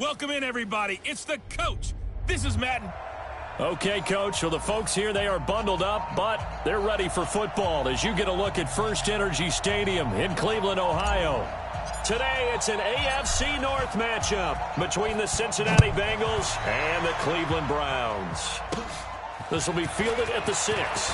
Welcome in, everybody. It's the coach. This is Madden. Okay, Coach. Well, the folks here, they are bundled up, but they're ready for football as you get a look at First Energy Stadium in Cleveland, Ohio. Today, it's an AFC North matchup between the Cincinnati Bengals and the Cleveland Browns. This will be fielded at the 6.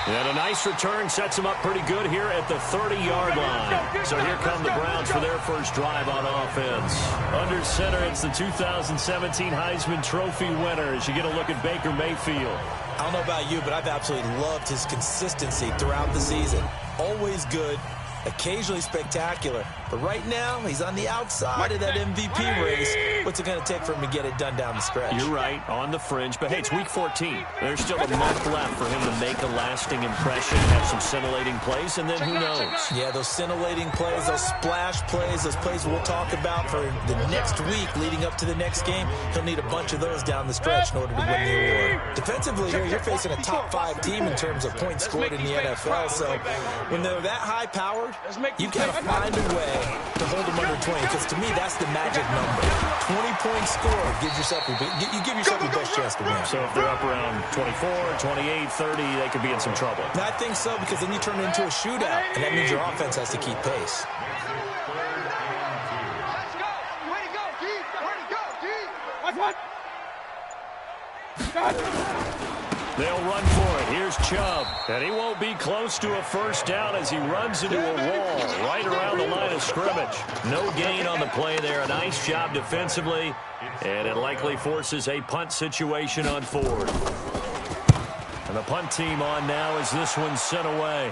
And a nice return sets them up pretty good here at the 30-yard line. So here come the Browns for their first drive on offense. Under center, it's the 2017 Heisman Trophy winner as you get a look at Baker Mayfield. I don't know about you, but I've absolutely loved his consistency throughout the season. Always good, occasionally spectacular. But right now, he's on the outside of that MVP race. What's it going to take for him to get it done down the stretch? You're right, on the fringe. But, hey, it's Week 14. There's still a month left for him to make a lasting impression, have some scintillating plays, and then who knows? Yeah, those scintillating plays, those splash plays, those plays we'll talk about for the next week leading up to the next game. He'll need a bunch of those down the stretch in order to win the award. Defensively here, you're facing a top 5 team in terms of points scored in the NFL. So when they're that high-powered, you've got to find a way to hold them under 20, because to me, that's the magic number. 20-point score gives yourself you give yourself the best chance to win. So if they're up around 24, 28, 30, they could be in some trouble. I think so, because then you turn it into a shootout, and that means your offense has to keep pace. Let's go! Way to go, D! Way to go, D! Watch one! Got it! They'll run for it. Here's Chubb. And he won't be close to a first down as he runs into a wall right around the line of scrimmage. No gain on the play there. A nice job defensively. And it likely forces a punt situation on 4th. And the punt team on now as this one's sent away.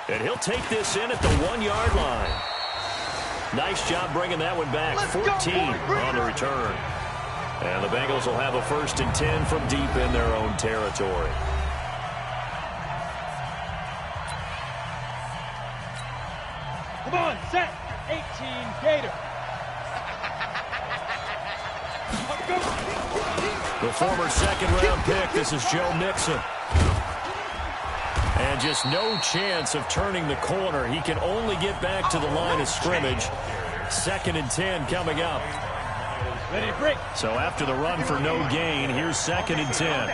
And he'll take this in at the 1-yard line. Nice job bringing that one back. 14 on the return. And the Bengals will have a 1st and 10 from deep in their own territory. Come on, set! 18, Gator! The former second-round pick, this is Joe Mixon. And just no chance of turning the corner. He can only get back to the line of scrimmage. 2nd and 10 coming up. Ready to break. So after the run for no gain, here's 2nd and 10.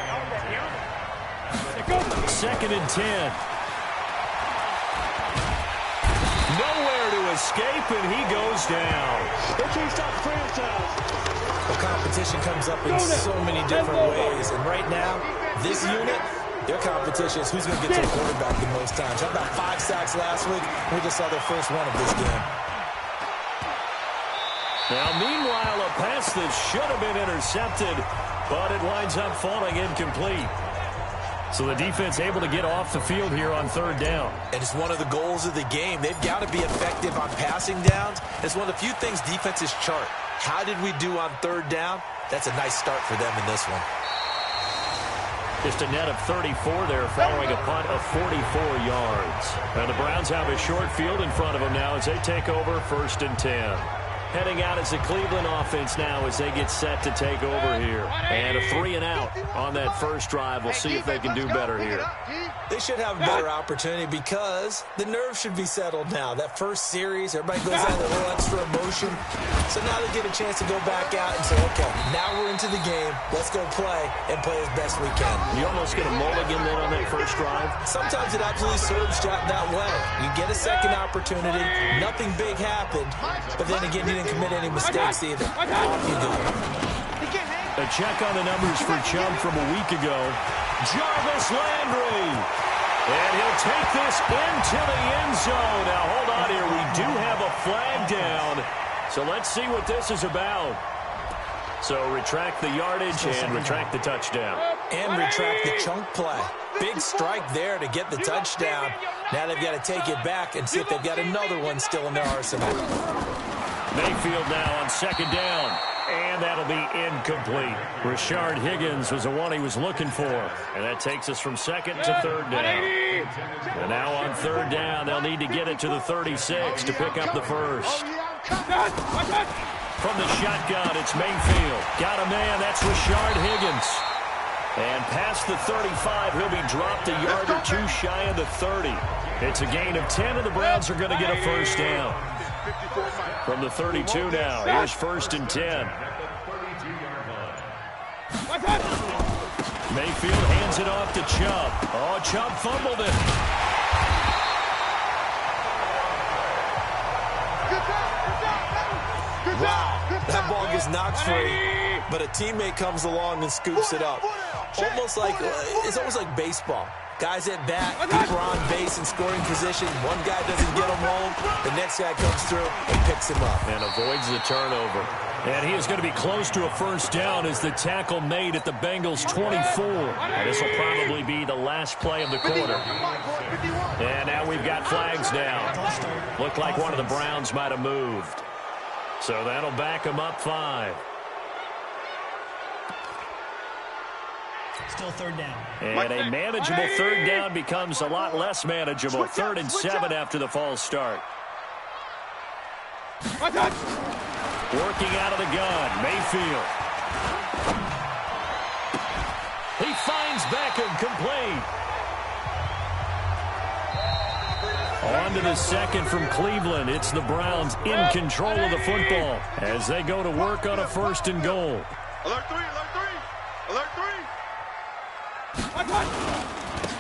2nd and 10. Nowhere to escape, and he goes down. The competition comes up in so many different ways, and right now, this unit, their competition is who's going to get to the quarterback the most times. How about 5 sacks last week? We just saw their first one of this game. Now, meanwhile, a pass that should have been intercepted, but it winds up falling incomplete. So the defense able to get off the field here on 3rd down. And it's one of the goals of the game. They've got to be effective on passing downs. It's one of the few things defenses chart. How did we do on 3rd down? That's a nice start for them in this one. Just a net of 34 there following a punt of 44 yards. And the Browns have a short field in front of them now as they take over 1st and 10. Heading out as the Cleveland offense now as they get set to take over here. And a 3-and-out on that first drive. We'll see if they can do better here. They should have a better opportunity because the nerves should be settled now. That first series, everybody goes out with a little extra emotion. So now they get a chance to go back out and say, okay, now we're into the game. Let's go play and play as best we can. You almost get a mulligan then on that first drive. Sometimes it absolutely serves that way. You get a second opportunity. Nothing big happened. But then again, you didn't commit any mistakes either. Off you go. A check on the numbers for Chubb from a week ago. Jarvis Landry. And he'll take this into the end zone. Now, hold on here. We do have a flag down. So let's see what this is about. So retract the yardage and retract the touchdown. And retract the chunk play. Big strike there to get the touchdown. Now they've got to take it back and see if they've got another one still in their arsenal. Mayfield now on 2nd down. And that'll be incomplete. Rashard Higgins was the one he was looking for. And that takes us from 2nd to 3rd down. And now on 3rd down, they'll need to get it to the 36 to pick up the first. From the shotgun, it's Mayfield. Got a man, that's Rashard Higgins. And past the 35, he'll be dropped a yard or two shy of the 30. It's a gain of 10, and the Browns are going to get a first down. From the 32 now, here's 1st and 10. Mayfield hands it off to Chubb. Oh, Chubb fumbled it. Wow, that ball gets knocked free, but a teammate comes along and scoops it up. It's almost like baseball. Guys at bat, people are on base in scoring position. One guy doesn't get him home. The next guy comes through and picks him up. And avoids the turnover. And he is going to be close to a 1st down as the tackle made at the Bengals' 24. And this will probably be the last play of the quarter. And now we've got flags down. Looked like one of the Browns might have moved. So that'll back them up 5. Still 3rd down. And a manageable 3rd down becomes a lot less manageable. 3rd and 7 after the false start. Working out of the gun, Mayfield. He finds Beckham complete. On to the 2nd from Cleveland. It's the Browns in control of the football as they go to work on a 1st and goal. Alert 3, alert 3, alert 3.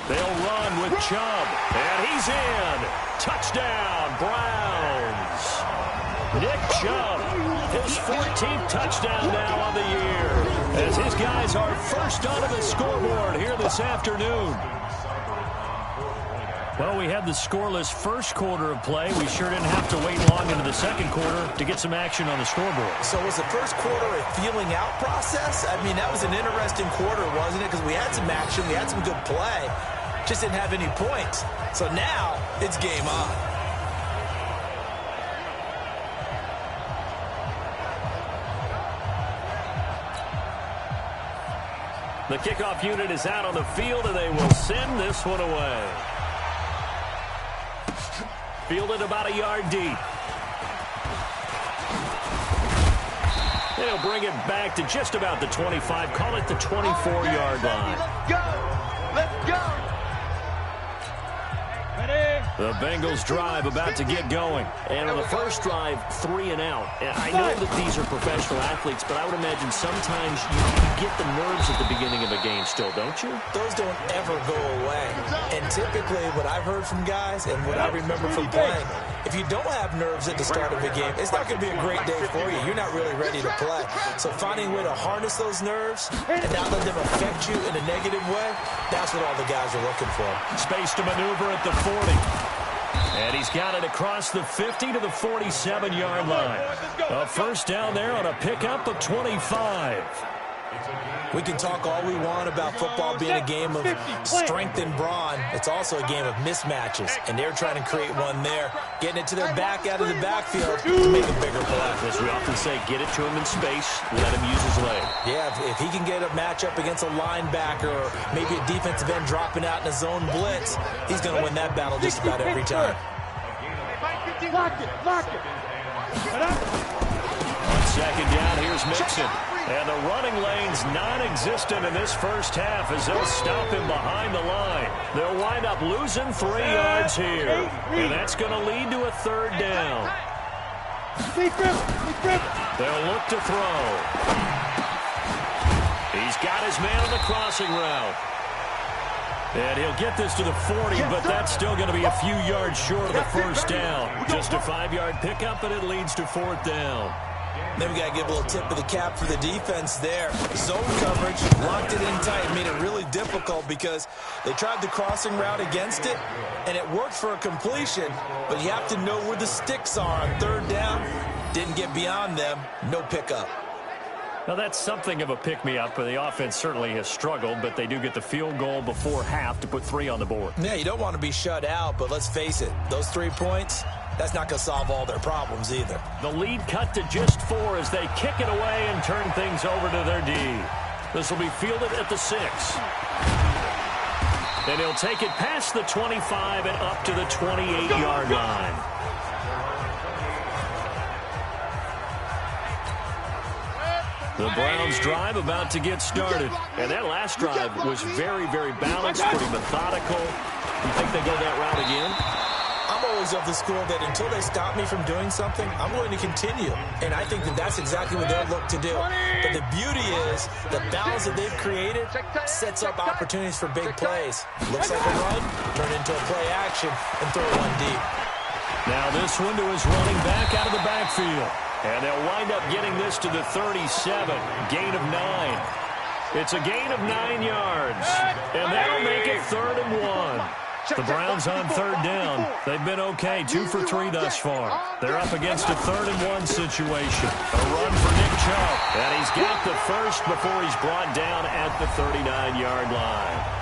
They'll run with Chubb, and he's in. Touchdown, Browns. Nick Chubb, his 14th touchdown now on the year, as his guys are first onto the scoreboard here this afternoon. Well, we had the scoreless first quarter of play. We sure didn't have to wait long into the 2nd quarter to get some action on the scoreboard. So was the first quarter a feeling out process? I mean, that was an interesting quarter, wasn't it? Because we had some action, we had some good play, just didn't have any points. So now it's game on. The kickoff unit is out on the field, and they will send this one away. Fielded about a yard deep. And he'll bring it back to just about the 25. Call it the 24-yard line. Let's go. Let's go. The Bengals drive about to get going. And on the first drive, 3 and out. And I know that these are professional athletes, but I would imagine sometimes you get the nerves at the beginning of a game still, don't you? Those don't ever go away. And typically what I've heard from guys and what I remember from playing, if you don't have nerves at the start of a game, it's not going to be a great day for you. You're not really ready to play. So finding a way to harness those nerves and not let them affect you in a negative way, that's what all the guys are looking for. Space to maneuver at the 40. And he's got it across the 50 to the 47-yard line. A 1st down there on a pickup of 25. We can talk all we want about football being a game of strength and brawn. It's also a game of mismatches, and they're trying to create one there, getting it to their back out of the backfield to make a bigger play. As we often say, get it to him in space, let him use his leg. Yeah, if he can get a matchup against a linebacker or maybe a defensive end dropping out in a zone blitz, he's going to win that battle just about every time. Lock it, lock it. On 2nd down, here's Mixon. And the running lane's non-existent in this first half as they'll stop him behind the line. They'll wind up losing 3 yards here. And that's going to lead to a 3rd down. They'll look to throw. He's got his man on the crossing route. And he'll get this to the 40, but that's still going to be a few yards short of the 1st down. Just a 5-yard pickup, and it leads to 4th down. Then we got to give a little tip of the cap for the defense there. Zone coverage, locked it in tight, made it really difficult because they tried the crossing route against it, and it worked for a completion, but you have to know where the sticks are on 3rd down. Didn't get beyond them, no pickup. Now, that's something of a pick-me-up, but the offense certainly has struggled, but they do get the field goal before half to put 3 on the board. Yeah, you don't want to be shut out, but let's face it, those 3 points, that's not going to solve all their problems either. The lead cut to just 4 as they kick it away and turn things over to their D. This will be fielded at the 6. And he'll take it past the 25 and up to the 28-yard line. The Browns drive about to get started. And that last drive was very, very balanced, pretty methodical. You think they go that route again? I'm always always of the school that until they stop me from doing something, I'm going to continue. And I think that that's exactly what they'll look to do. But the beauty is the balance that they've created sets up opportunities for big plays. Looks like a run, turn into a play action, and throw one deep. Now this one to his running back out of the backfield. And they'll wind up getting this to the 37, gain of 9. It's a gain of 9 yards, and that'll make it 3rd and 1. The Browns on 3rd down. They've been okay, 2 for 3 thus far. They're up against a 3rd and 1 situation. A run for Nick Chubb, and he's got the first before he's brought down at the 39-yard line.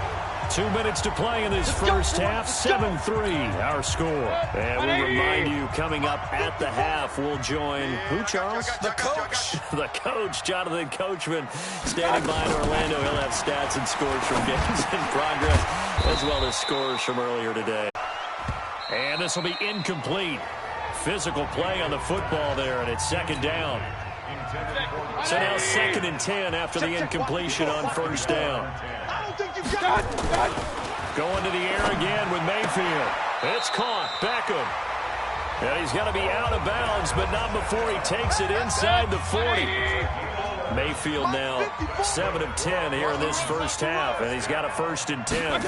2 minutes to play in this first half, 7-3 our score. And we remind you, coming up at the half, we'll join who, Charles? The coach. The coach, Jonathan Coachman, standing by in Orlando. He'll have stats and scores from games in progress, as well as scores from earlier today. And this will be incomplete. Physical play on the football there, and it's 2nd down. So now 2nd and 10 after the incompletion on 1st down. Going to the air again with Mayfield. It's caught. Beckham. And he's going to be out of bounds, but not before he takes it inside the 40. Mayfield now 7 of 10 here in this first half, and he's got a 1st and 10.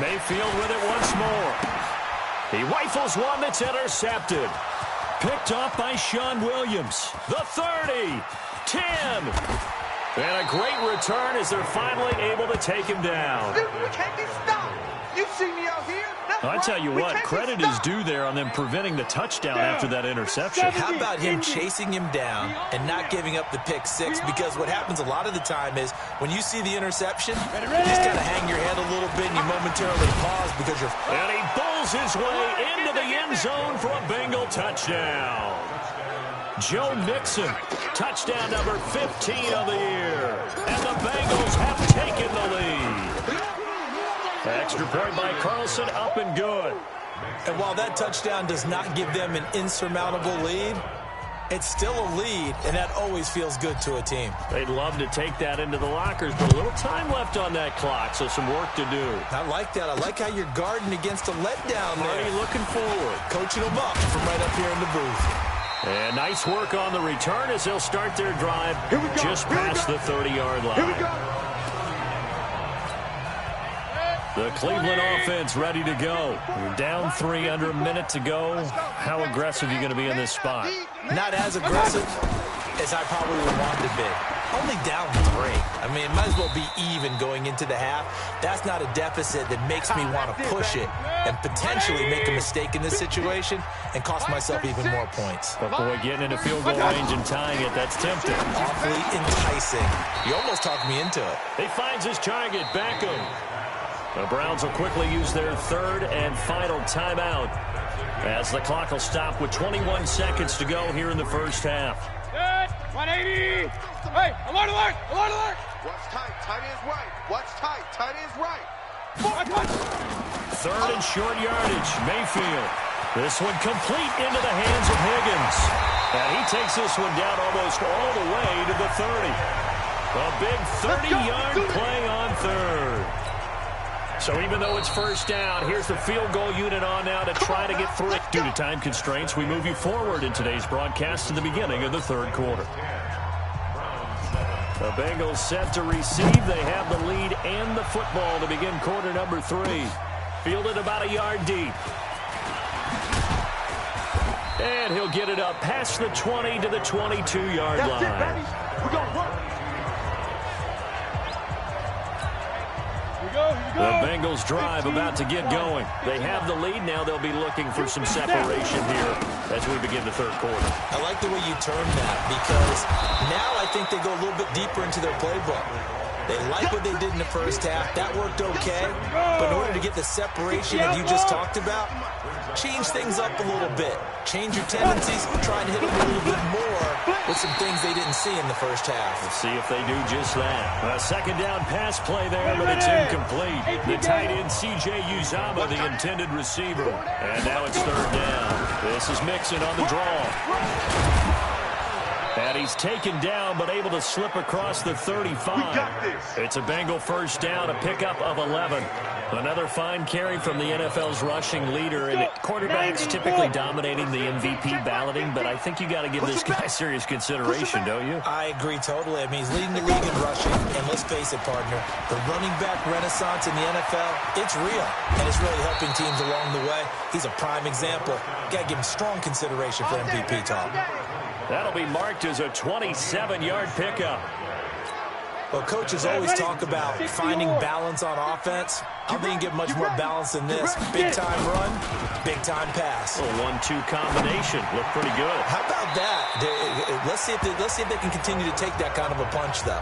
Mayfield with it once more. He rifles one that's intercepted. Picked off by Sean Williams. The 30. 10. And a great return as they're finally able to take him down. We can't be stopped. You see me out here. I tell you what, credit is due there on them preventing the touchdown after that interception. How about him chasing him down and not giving up the pick 6? Because what happens a lot of the time is when you see the interception, you just kind of hang your head a little bit and you momentarily pause because you're... And he bowls his way into the end zone for a Bengal touchdown. Joe Mixon, touchdown number 15 of the year. And the Bengals have taken the lead. Extra point by Carlson, up and good. And while that touchdown does not give them an insurmountable lead, it's still a lead, and that always feels good to a team. They'd love to take that into the lockers, but a little time left on that clock, so some work to do. I like that. I like how you're guarding against a letdown there. Already looking forward. Coaching them up from right up here in the booth. And nice work on the return as they'll start their drive just past the 30-yard line. Here we go. The Cleveland offense ready to go. You're down 3, under a minute to go. How aggressive are you going to be in this spot? Not as aggressive as I probably would want to be. Only down 3. I mean, it might as well be even going into the half. That's not a deficit that makes me want to push it and potentially make a mistake in this situation and cost myself even more points. But boy, getting into field goal range and tying it, that's tempting. Awfully enticing. You almost talked me into it. He finds his target, Beckham. The Browns will quickly use their 3rd and final timeout as the clock will stop with 21 seconds to go here in the first half. 180. Hey, alert, alert, alert, alert. What's tight? Tight is right. What's tight? Tight is right. 3rd and short yardage. Mayfield. This one complete into the hands of Higgins. And he takes this one down almost all the way to the 30. A big 30-yard play on 3rd. So even though it's first down, here's the field goal unit on now to try to get through it. Due to time constraints, we move you forward in today's broadcast to the beginning of the 3rd quarter. The Bengals set to receive. They have the lead and the football to begin quarter number 3. Fielded about a yard deep. And he'll get it up past the 20 to the 22-yard line. That's it, baby. We're going to work. The Bengals drive about to get going. They have the lead now. They'll be looking for some separation here as we begin the 3rd quarter. I like the way you term that because now I think they go a little bit deeper into their playbook. They like what they did in the first half. That worked okay. But in order to get the separation that you just talked about, change things up a little bit. Change your tendencies, try and hit them a little bit more with some things they didn't see in the first half. We'll see if they do just that. A 2nd down pass play there, but it's incomplete. The tight end, C.J. Uzomah, the intended receiver. And now it's 3rd down. This is Mixon on the draw. And he's taken down, but able to slip across the 35. It's a Bengal first down, a pickup of 11. Another fine carry from the NFL's rushing leader, and quarterbacks typically dominating the MVP balloting, but I think you got to give this guy serious consideration, don't you? I agree totally. I mean, he's leading the league in rushing, and let's face it, partner, the running back renaissance in the NFL, it's real, and it's really helping teams along the way. He's a prime example. Got to give him strong consideration for MVP talk. That'll be marked as a 27-yard pickup. Well, coaches always talk about finding balance on offense. I don't think you get much more balance than this. Big-time run, big-time pass. A 1-2 combination. Look pretty good. How about that? Let's see if they can continue to take that kind of a punch, though.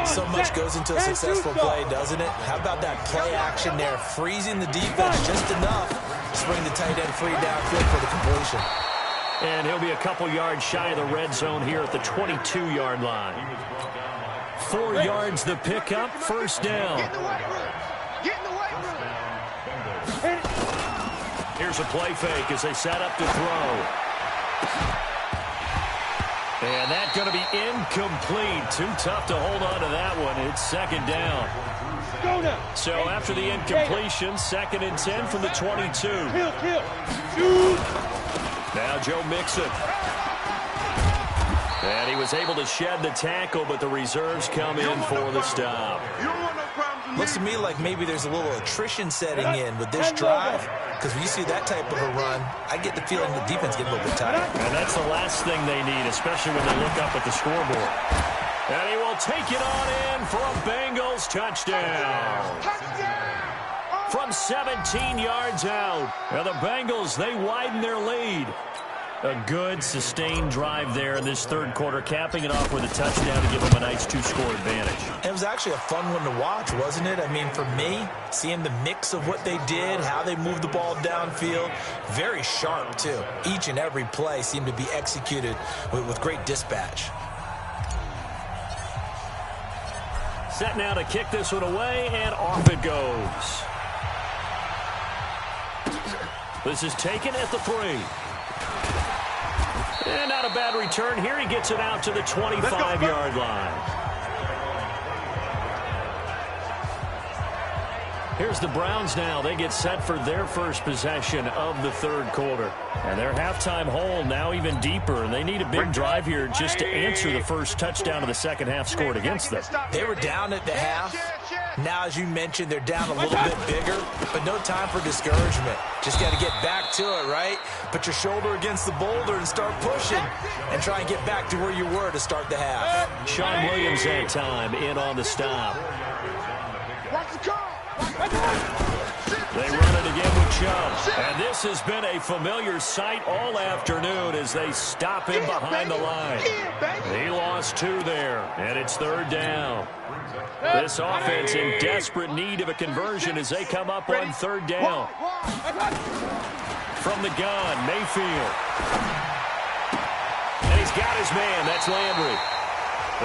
So much goes into a successful play, doesn't it? How about that play action there? Freezing the defense just enough to bring the tight end free downfield for the completion. And he'll be a couple yards shy of the red zone here at the 22-yard line. 4 yards the pickup, first down. Get in the weight room. Get in the weight room. Here's a play fake as they set up to throw. And that's going to be incomplete. Too tough to hold on to that one. It's second down. Go now. So after the incompletion, 2nd and 10 from the 22. Kill. Shoot. Now Joe Mixon. And he was able to shed the tackle, but the reserves come in for the stop. Looks to me like maybe there's a little attrition setting in with this drive, because when you see that type of a run, I get the feeling the defense gets a little bit tired. And that's the last thing they need, especially when they look up at the scoreboard. And he will take it on in for a Bengals touchdown. From 17 yards out. And the Bengals, they widen their lead. A good, sustained drive there in this third quarter, capping it off with a touchdown to give them a nice 2-score advantage. It was actually a fun one to watch, wasn't it? I mean, for me, seeing the mix of what they did, how they moved the ball downfield, very sharp, too. Each and every play seemed to be executed with great dispatch. Set now to kick this one away, and off it goes. This is taken at the 3. And not a bad return here. He gets it out to the 25-yard line. Here's the Browns now. They get set for their first possession of the third quarter. And their halftime hole now even deeper. And they need a big drive here just to answer the first touchdown of the second half scored against them. They were down at the half. Now, as you mentioned, they're down a little bit bigger, but no time for discouragement. Just got to get back to it, right? Put your shoulder against the boulder and start pushing and try and get back to where you were to start the half. Sean Williams that time in on the stop. Watch the call. They run it again with Chubb. And this has been a familiar sight all afternoon as they stop him behind the line. He lost 2 there, and it's third down. This offense in desperate need of a conversion as they come up on third down. From the gun, Mayfield. And he's got his man. That's Landry.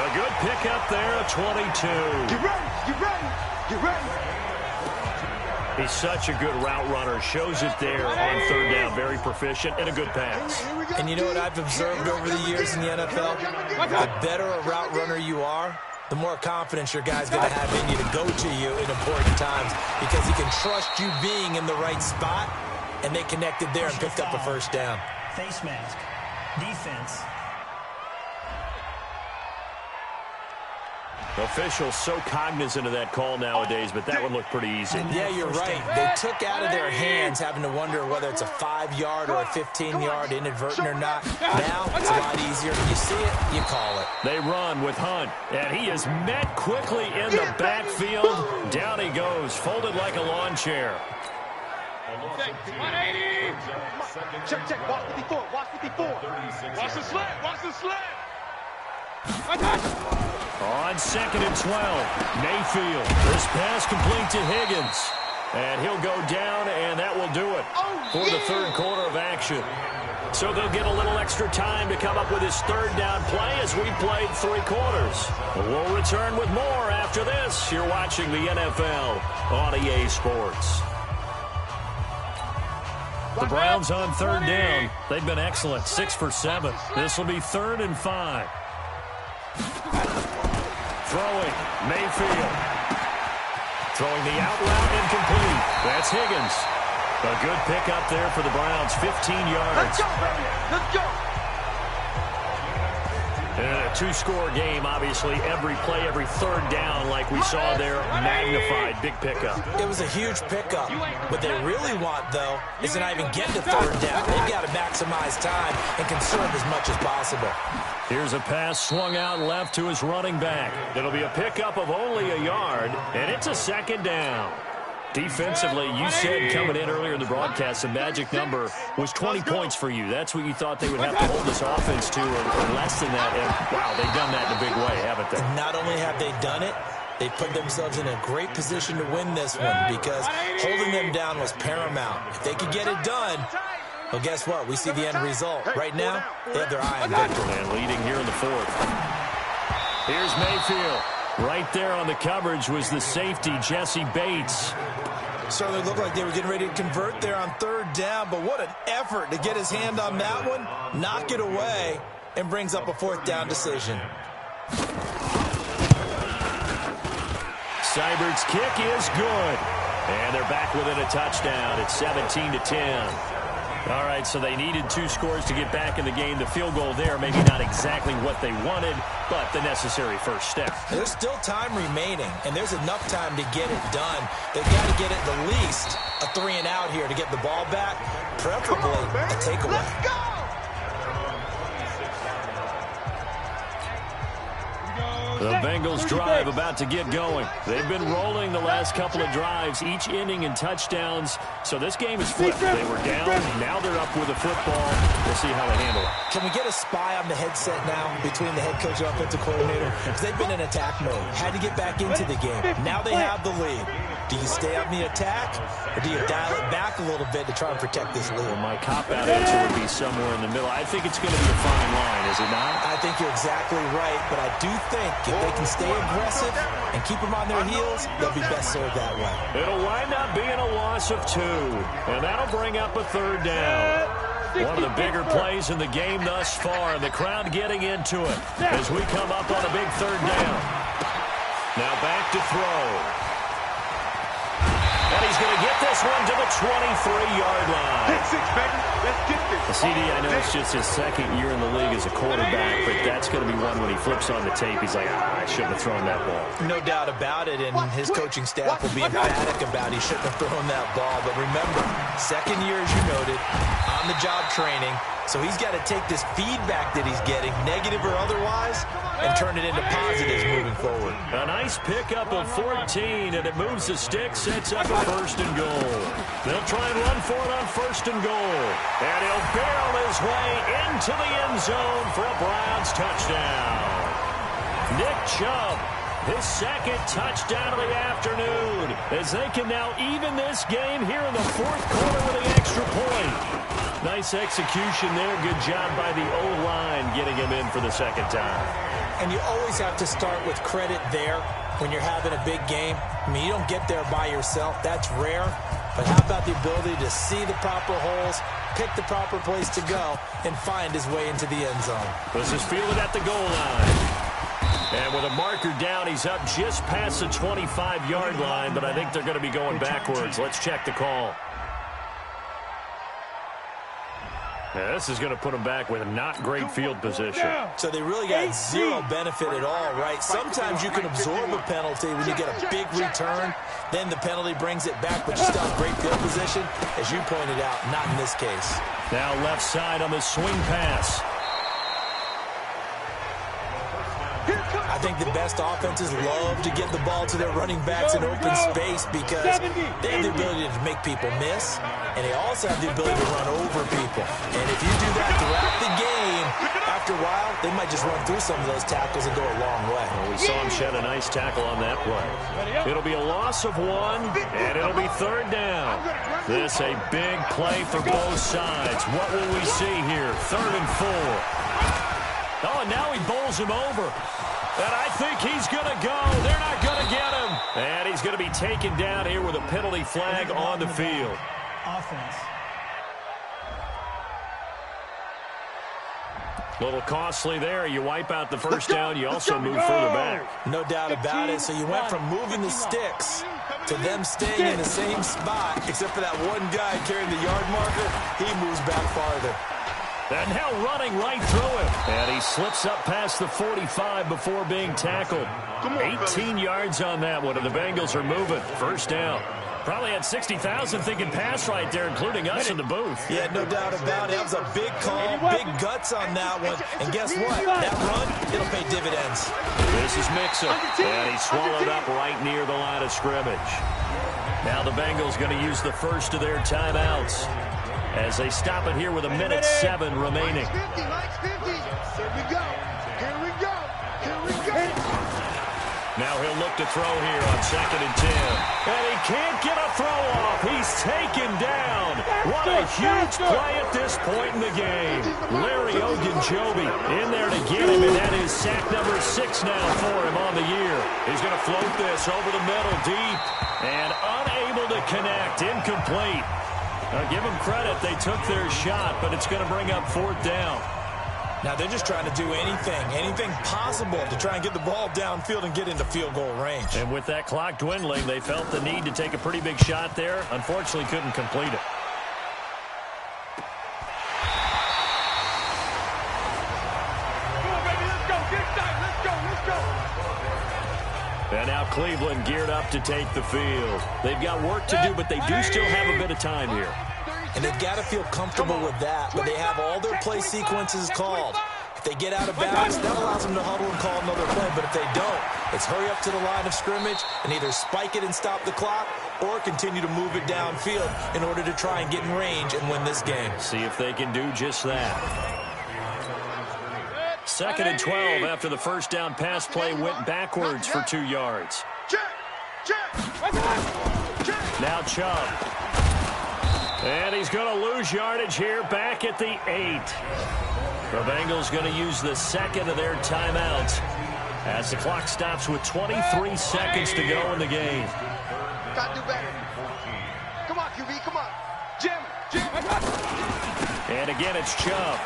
A good pickup there, a 22. Get ready. He's such a good route runner. Shows it there on third down. Very proficient and a good pass. And you know what I've observed over the years in the NFL? The better a route runner you are, the more confidence your guy's going to have in you to go to you in important times, because he can trust you being in the right spot, and they connected there and picked up a first down. Face mask. Defense. Officials so cognizant of that call nowadays, but that one looked pretty easy. Yeah, you're right. They took out of their hands having to wonder whether it's a 5-yard or a 15-yard inadvertent or not. Now it's a lot easier. You see it, you call it. They run with Hunt, and he is met quickly in the backfield. Down he goes, folded like a lawn chair. 180. Check. Watch 54. Watch the slant. On 2nd and 12, Mayfield. This pass complete to Higgins. And he'll go down, and that will do it for the third quarter of action. So they'll get a little extra time to come up with his third down play as we played 3 quarters. We'll return with more after this. You're watching the NFL on EA Sports. The Browns on third down. They've been excellent, 6 for 7. This will be 3rd and 5. Throwing, Mayfield. Throwing the out route incomplete. That's Higgins. A good pickup there for the Browns, 15 yards. Let's go, baby. Let's go. In a two-score game, obviously, every play, every third down, like we saw there, magnified, big pickup. It was a huge pickup. What they really want, though, is to not even get to third down. They've got to maximize time and conserve as much as possible. Here's a pass swung out left to his running back. It'll be a pickup of only a yard, and it's a second down. Defensively, you said coming in earlier in the broadcast, the magic number was 20 points for you. That's what you thought they would have to hold this offense to, or less than that. And, wow, they've done that in a big way, haven't they? Not only have they done it, they put themselves in a great position to win this one because holding them down was paramount. If they could get it done, well, guess what? We see the end result. Right now, they have their eye on victory. And leading here in the fourth. Here's Mayfield. Right there on the coverage was the safety, Jesse Bates. Certainly looked like they were getting ready to convert there on third down, but what an effort to get his hand on that one, knock it away, and brings up a fourth down decision. Seibert's kick is good. And they're back within a touchdown. It's 17-10. All right, so they needed 2 scores to get back in the game. The field goal there, maybe not exactly what they wanted, but the necessary first step. There's still time remaining, and there's enough time to get it done. They've got to get at the least a 3-and-out here to get the ball back, preferably a takeaway. Let's go. The Bengals drive about to get going. They've been rolling the last couple of drives, each ending in touchdowns. So this game is flipped. They were down. Now they're up with the football. We'll see how they handle it. Can we get a spy on the headset now between the head coach and offensive coordinator? Because they've been in attack mode. Had to get back into the game. Now they have the lead. Do you stay on the attack, or do you dial it back a little bit to try and protect this lead? Well, my cop-out answer would be somewhere in the middle. I think it's going to be a fine line, is it not? I think you're exactly right, but I do think if they can stay aggressive and keep them on their heels, they'll be best served that way. It'll wind up being a loss of 2, and that'll bring up a third down. One of the bigger plays in the game thus far, and the crowd getting into it as we come up on a big third down. Now back to throw. And he's going to get this one to the 23-yard line. Pick 6, baby. Let's get this. CD, I know it's just his second year in the league as a quarterback, but that's going to be one when he flips on the tape. He's like, I shouldn't have thrown that ball. No doubt about it, and his coaching staff will be emphatic about he shouldn't have thrown that ball. But remember, second year, as you noted, on-the-job training, so he's got to take this feedback that he's getting, negative or otherwise, and turn it into positives moving forward. A nice pickup of 14, and it moves the stick, sets up a first and goal. They'll try and run for it on first and goal. And he'll barrel his way into the end zone for a Browns touchdown. Nick Chubb, his second touchdown of the afternoon, as they can now even this game here in the fourth quarter with an extra point. Nice execution there. Good job by the O-line getting him in for the second time. And you always have to start with credit there when you're having a big game. I mean, you don't get there by yourself. That's rare. But how about the ability to see the proper holes, pick the proper place to go, and find his way into the end zone? This is fielded at the goal line. And with a marker down, he's up just past the 25-yard line, but I think they're going to be going backwards. Let's check the call. Now, this is going to put them back with a not great field position. So they really got zero benefit at all, right? Sometimes you can absorb a penalty when you get a big return. Then the penalty brings it back, but you still have great field position. As you pointed out, not in this case. Now left side on the swing pass. I think the best offenses love to get the ball to their running backs in open space because they have the ability to make people miss, and they also have the ability to run over people. And if you do that throughout the game, after a while, they might just run through some of those tackles and go a long way. Well, we saw him shed a nice tackle on that play. It'll be a loss of 1, and it'll be third down. This a big play for both sides. What will we see here? 3rd and 4. Oh, and now he bowls him over. And I think he's going to go. They're not going to get him. And he's going to be taken down here with a penalty flag on the field. Offense. A little costly there. You wipe out the first down. You also move further back. No doubt about it. So you went from moving the sticks to them staying in the same spot, except for that one guy carrying the yard marker. He moves back farther. And now running right through him. And he slips up past the 45 before being tackled. 18 yards on that one, and the Bengals are moving. First down. Probably had 60,000 thinking pass right there, including us in the booth. Yeah, no doubt about it. That was a big call, big guts on that one. And guess what? That run, it'll pay dividends. This is Mixon, and he's swallowed up right near the line of scrimmage. Now the Bengals going to use the first of their timeouts as they stop it here with 1:07 remaining. Here we go. Here we go. Here we go. Now he'll look to throw here on 2nd and 10. And he can't get a throw off. He's taken down. What a huge play at this point in the game. Larry Ogunjobi in there to get him, and that is sack number 6 now for him on the year. He's going to float this over the middle deep and unable to connect. Incomplete. Now give them credit. They took their shot, but it's going to bring up 4th down. Now they're just trying to do anything possible to try and get the ball downfield and get into field goal range. And with that clock dwindling, they felt the need to take a pretty big shot there. Unfortunately, couldn't complete it. Come on, baby, let's go. Get tight. Let's go. Let's go. And now Cleveland geared up to take the field. They've got work to do, but they do still have a bit of time here. And they've got to feel comfortable with that, but they have all their play sequences called. If they get out of bounds, that allows them to huddle and call another play. But if they don't, it's hurry up to the line of scrimmage and either spike it and stop the clock or continue to move it downfield in order to try and get in range and win this game. See if they can do just that. 2nd and 12 after the first down pass play went backwards for 2 yards. Now Chubb. And he's going to lose yardage here back at the 8. The Bengals going to use the second of their timeouts as the clock stops with 23 seconds to go in the game. Got to do better. Come on, QB, come on. Jim. And again, it's Chubb.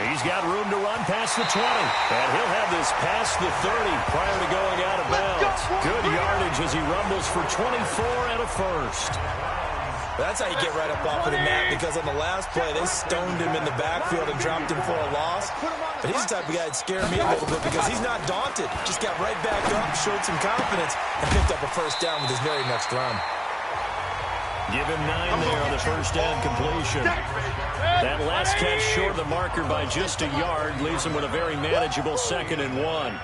He's got room to run past the 20. And he'll have this past the 30 prior to going out of bounds. Good yardage as he rumbles for 24 and a first. That's how you get right up off of the mat, because on the last play, they stoned him in the backfield and dropped him for a loss. But he's the type of guy that scared me a little bit because he's not daunted. Just got right back up, showed some confidence, and picked up a first down with his very next run. Give him 9 there on the first down completion. That last catch short of the marker by just a yard leaves him with a very manageable 2nd and 1.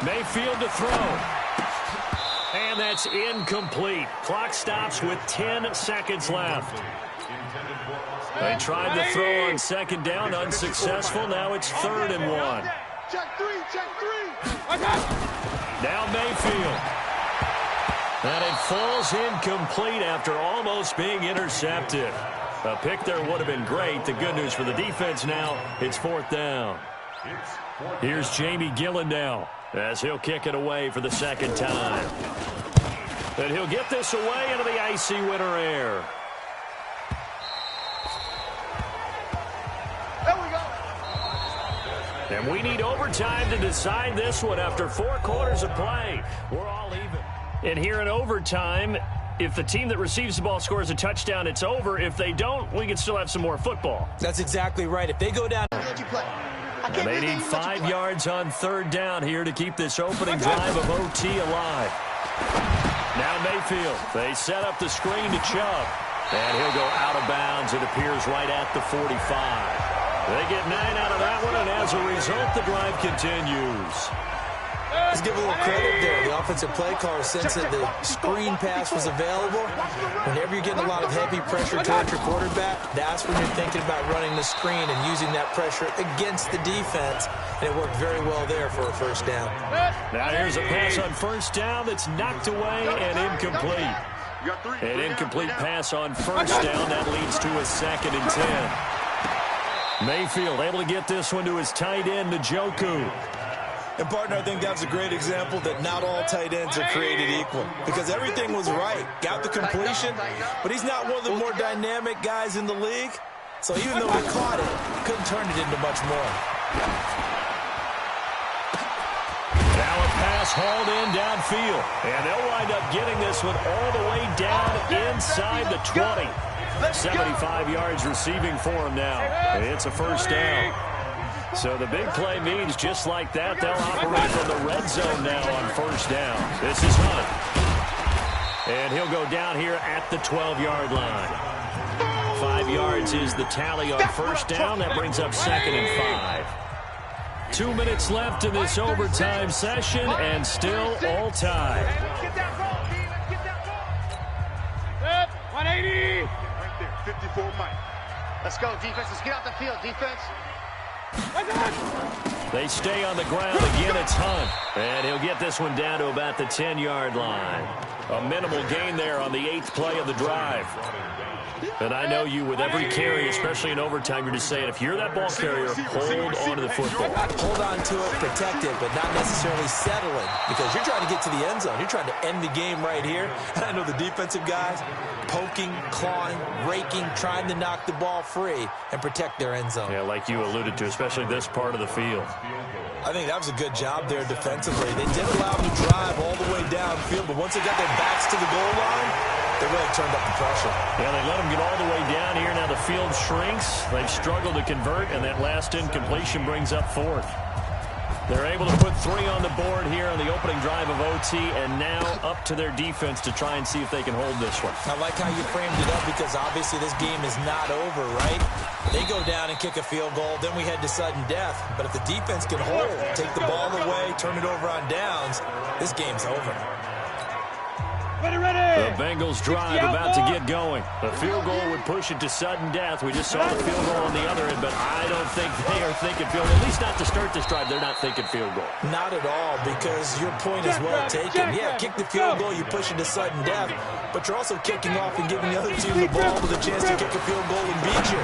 Mayfield to throw. And that's incomplete. Clock stops with 10 seconds left. They tried to throw on 2nd down, unsuccessful. Now it's 3rd and 1. Check three. Now Mayfield. And it falls incomplete after almost being intercepted. A pick there would have been great. The good news for the defense now, it's 4th down. Here's Jamie Gillen now as he'll kick it away for the 2nd time. And he'll get this away into the icy winter air. There we go. And we need overtime to decide this one after 4 quarters of play. We're all even. And here in overtime, if the team that receives the ball scores a touchdown, it's over. If they don't, we can still have some more football. That's exactly right. If they go down... And they need 5 yards on 3rd down here to keep this opening drive of OT alive. Now Mayfield. They set up the screen to Chubb. And he'll go out of bounds. It appears right at the 45. They get 9 out of that one, and as a result, the drive continues. Let's give a little credit there. The offensive play caller, since that the screen pass was available, whenever you're getting a lot of heavy pressure towards your quarterback, that's when you're thinking about running the screen and using that pressure against the defense. And it worked very well there for a first down. Now here's a pass on 1st down that's knocked away and incomplete. An incomplete pass on 1st down. That leads to a 2nd and 10. Mayfield able to get this one to his tight end, Njoku. And, partner, I think that's a great example that not all tight ends are created equal, because everything was right. Got the completion, but he's not one of the more dynamic guys in the league. So even though he caught it, couldn't turn it into much more. Now a pass hauled in downfield. And they'll wind up getting this one all the way down inside the 20. 75 yards receiving for him now. It's a first down. So the big play means just like that, they'll operate from the red zone now on first down. This is Hunt. And he'll go down here at the 12-yard line. 5 yards is the tally on first down. That brings up 2nd and 5. 2 minutes left in this overtime session, and still all tied. Get that ball, D. Let's get that ball. 180. Right there, 54 Mike. Let's go, defense. Let's get out the field, defense. They stay on the ground. Again, it's Hunt. And he'll get this one down to about the 10-yard line. A minimal gain there on the 8th play of the drive. And I know you, with every carry, especially in overtime, you're just saying, if you're that ball carrier, hold on to the football. Hold on to it, protect it, but not necessarily settle it, because you're trying to get to the end zone. You're trying to end the game right here. And I know the defensive guys poking, clawing, raking, trying to knock the ball free and protect their end zone. Yeah, like you alluded to, especially this part of the field. I think that was a good job there defensively. They did allow them to drive all the way downfield, but once they got their backs to the goal line, they really turned up the pressure. Yeah, they let them get all the way down here. Now the field shrinks. They've struggled to convert, and that last incompletion brings up 4th. They're able to put 3 on the board here on the opening drive of OT, and now up to their defense to try and see if they can hold this one. I like how you framed it up, because obviously this game is not over, right? They go down and kick a field goal, then we head to sudden death. But if the defense can hold, take the ball away, turn it over on downs, this game's over. The Bengals drive about to get going. The field goal would push it to sudden death. We just saw the field goal on the other end, but I don't think they are thinking field goal. At least not to start this drive. They're not thinking field goal. Not at all, because your point is well taken. Yeah, kick the field goal, you push it to sudden death, but you're also kicking off and giving the other team the ball with a chance to kick a field goal and beat you.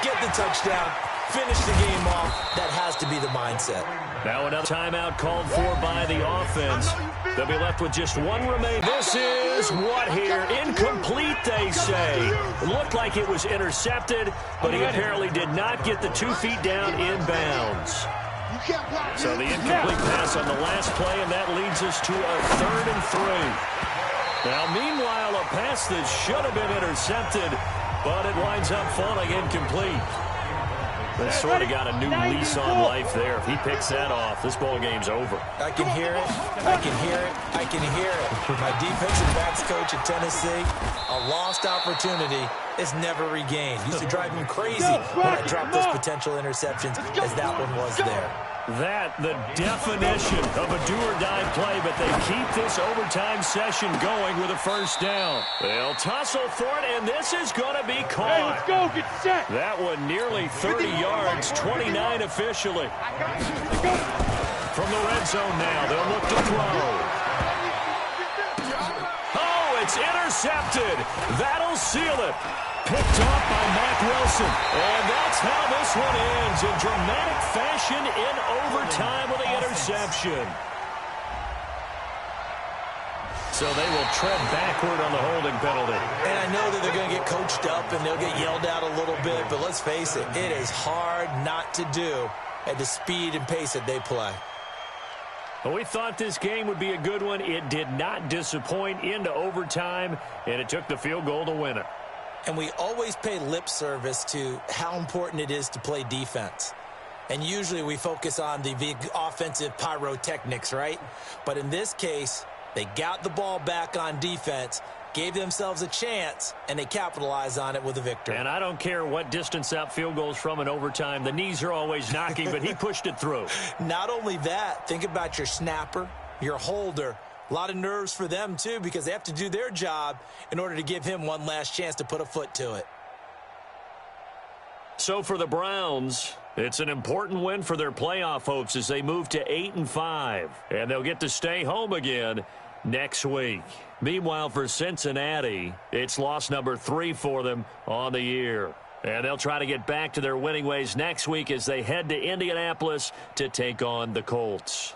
Get the touchdown, finish the game off. That has to be the mindset. Now another timeout called for by the offense. They'll be left with just one remaining. This is what here? Incomplete, they say. It looked like it was intercepted, but he apparently did not get the 2 feet down in bounds. So the incomplete pass on the last play, and that leads us to a 3rd and 3. Now, meanwhile, a pass that should have been intercepted, but it winds up falling incomplete. They sort of got a new lease on life there. If he picks that off, this ball game's over. I can hear it. I can hear it. I can hear it. My defensive backs coach at Tennessee, a lost opportunity is never regained. Used to drive him crazy when I dropped those potential interceptions, as that one was there. That, the definition of a do-or-die play, but they keep this overtime session going with a first down. They'll tussle for it, and this is going to be caught. Hey, let's go. Get set. That one nearly 30 yards, 29 officially. From the red zone now, they'll look to throw. Oh, it's intercepted. That'll seal it. Picked off by Mack Wilson. And that's how this one ends, in dramatic fashion in overtime with the interception. So they will tread backward on the holding penalty. And I know that they're going to get coached up and they'll get yelled at a little bit, but let's face it, it is hard not to do at the speed and pace that they play. Well, we thought this game would be a good one. It did not disappoint into overtime, and it took the field goal to win it. And we always pay lip service to how important it is to play defense. And usually we focus on the big offensive pyrotechnics, right? But in this case, they got the ball back on defense, gave themselves a chance, and they capitalized on it with a victory. And I don't care what distance out field goals from in overtime. The knees are always knocking, but he pushed it through. Not only that, think about your snapper, your holder. A lot of nerves for them, too, because they have to do their job in order to give him one last chance to put a foot to it. So for the Browns, it's an important win for their playoff hopes as they move to 8-5. And they'll get to stay home again next week. Meanwhile, for Cincinnati, it's loss number 3 for them on the year. And they'll try to get back to their winning ways next week as they head to Indianapolis to take on the Colts.